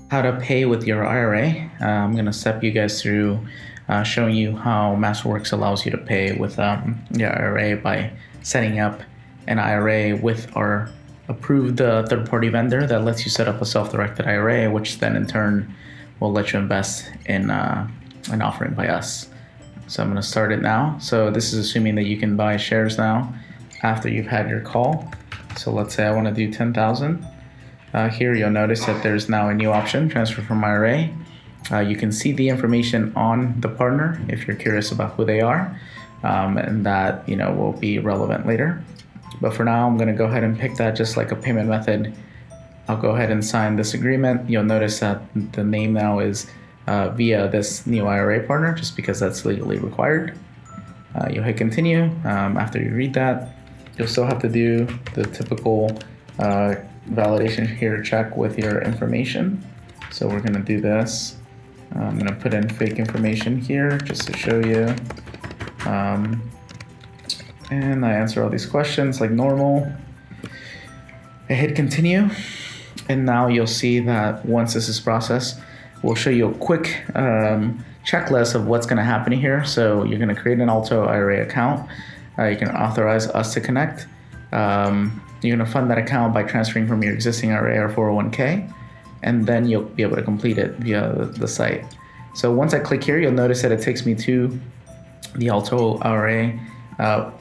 how to pay with your IRA. I'm going to step you guys through showing you how Masterworks allows you to pay with your IRA by setting up an IRA with our approved third-party vendor that lets you set up a self-directed IRA, which then in turn will let you invest in an offering by us. So I'm going to start it now. So this is assuming that you can buy shares now after you've had your call. So let's say I want to do 10,000. Here you'll notice that there's now a new option, transfer from IRA. You can see the information on the partner if you're curious about who they are, and that will be relevant later. But for now, I'm going to go ahead and pick that just like a payment method. I'll go ahead and sign this agreement. You'll notice that the name now is via this new IRA partner, just because that's legally required. You'll hit continue. After you read that, you'll still have to do the typical validation here check with your information. So we're going to do this. I'm going to put in fake information here just to show you. And I answer all these questions like normal. I hit continue. And now you'll see that once this is processed, we'll show you a quick checklist of what's going to happen here. So you're going to create an Alto IRA account. You can authorize us to connect. You're going to fund that account by transferring from your existing IRA or 401k, and then you'll be able to complete it via the site. So once I click here, you'll notice that it takes me to the Alto IRA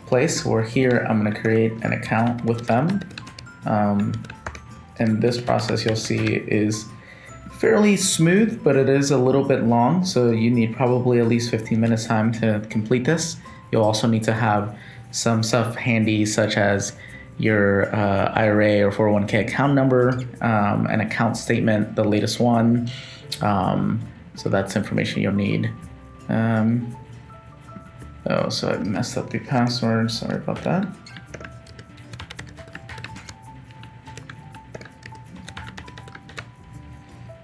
place, where here I'm going to create an account with them. And this process you'll see is fairly smooth, but it is a little bit long. So you need probably at least 15 minutes time to complete this. You'll also need to have some stuff handy, such as your IRA or 401k account number, an account statement, the latest one. So that's information you'll need. So I messed up the password. Sorry about that.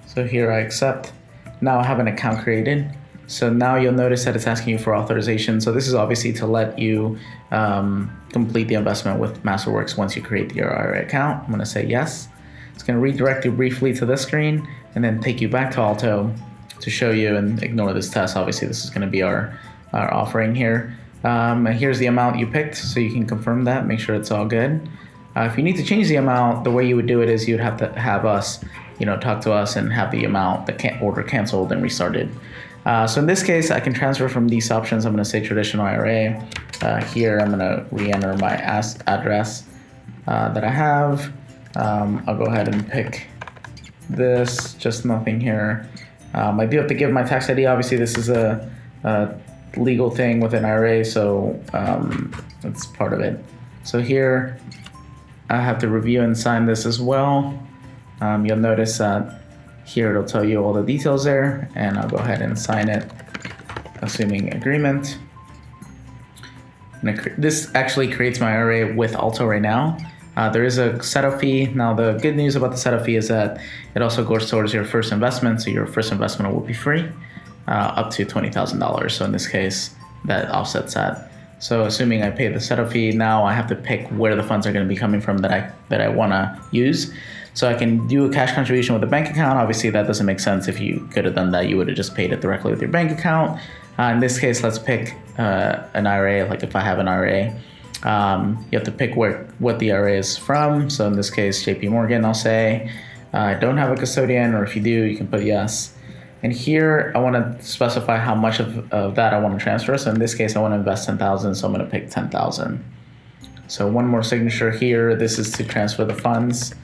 So here I accept. Now I have an account created. So now you'll notice that it's asking you for authorization. So this is obviously to let you complete the investment with Masterworks once you create your IRA account. I'm going to say yes. It's going to redirect you briefly to this screen and then take you back to Alto to show you, and ignore this test. Obviously, this is going to be our offering here. And here's the amount you picked, so you can confirm that, make sure it's all good. If you need to change the amount, the way you would do it is you'd have to have us, talk to us and have the amount, the order canceled and restarted. So in this case, I can transfer from these options. I'm going to say traditional IRA. Here, I'm going to re-enter my address that I have. I'll go ahead and pick this, just nothing here. I do have to give my tax ID. Obviously, this is a legal thing with an IRA, so that's part of it. So here, I have to review and sign this as well. You'll notice that here it'll tell you all the details there, and I'll go ahead and sign it, assuming agreement. This actually creates my IRA with Alto right now. There is a setup fee. Now, the good news about the setup fee is that it also goes towards your first investment, so your first investment will be free, up to $20,000. So in this case, that offsets that. So assuming I pay the setup fee, now I have to pick where the funds are going to be coming from that I want to use. So I can do a cash contribution with a bank account. Obviously, that doesn't make sense. If you could have done that, you would have just paid it directly with your bank account. In this case, let's pick an IRA. Like if I have an IRA, you have to pick what the IRA is from. So in this case, JP Morgan, I'll say. I don't have a custodian, or if you do, you can put yes. And here, I want to specify how much of that I want to transfer. So in this case, I want to invest 10,000, so I'm going to pick 10,000. So one more signature here. This is to transfer the funds.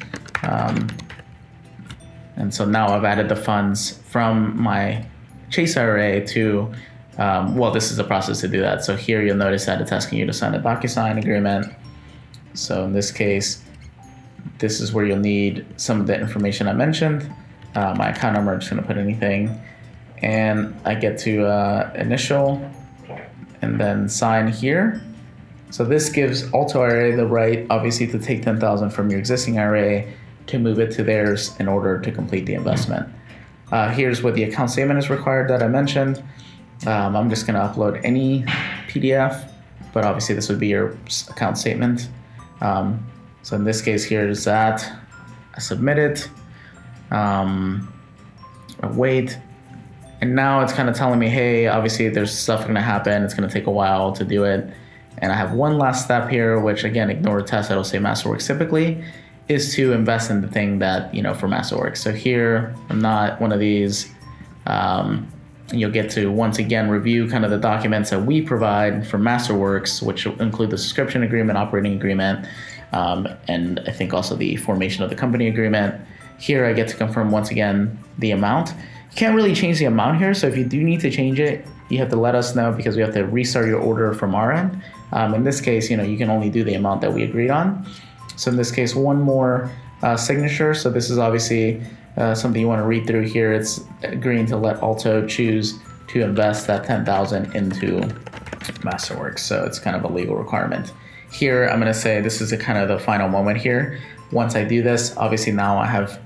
And so now I've added the funds from my Chase IRA to, this is the process to do that. So here you'll notice that it's asking you to sign a DocuSign agreement. So in this case, this is where you'll need some of the information I mentioned. My account number, I'm just going to put anything. And I get to initial and then sign here. So this gives Alto IRA the right, obviously, to take 10,000 from your existing IRA to move it to theirs in order to complete the investment. Here's what the account statement is required that I mentioned. I'm just going to upload any PDF, but obviously this would be your account statement. So in this case, here's that. I submit it. I wait. And now it's kind of telling me, hey, obviously there's stuff going to happen. It's going to take a while to do it. And I have one last step here, which again, ignore the test. It'll say Masterworks typically, is to invest in the thing that, for Masterworks. So here, I'm not one of these. You'll get to once again review kind of the documents that we provide for Masterworks, which include the subscription agreement, operating agreement, and I think also the formation of the company agreement. Here I get to confirm once again the amount. You can't really change the amount here, so if you do need to change it, you have to let us know because we have to restart your order from our end. In this case, you can only do the amount that we agreed on. So in this case, one more signature. So this is obviously something you want to read through here. It's agreeing to let Alto choose to invest that $10,000 into Masterworks. So it's kind of a legal requirement. Here, I'm going to say this is kind of the final moment here. Once I do this, obviously now I have,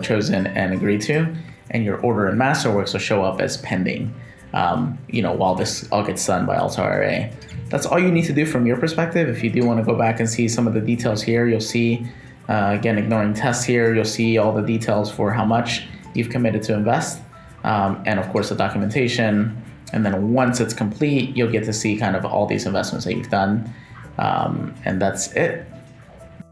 chosen and agreed to, and your order in Masterworks will show up as pending, while this all gets done by Alto IRA. That's all you need to do from your perspective. If you do want to go back and see some of the details here, you'll see, again, ignoring tests here, you'll see all the details for how much you've committed to invest, and of course the documentation. And then once it's complete, you'll get to see kind of all these investments that you've done. And that's it.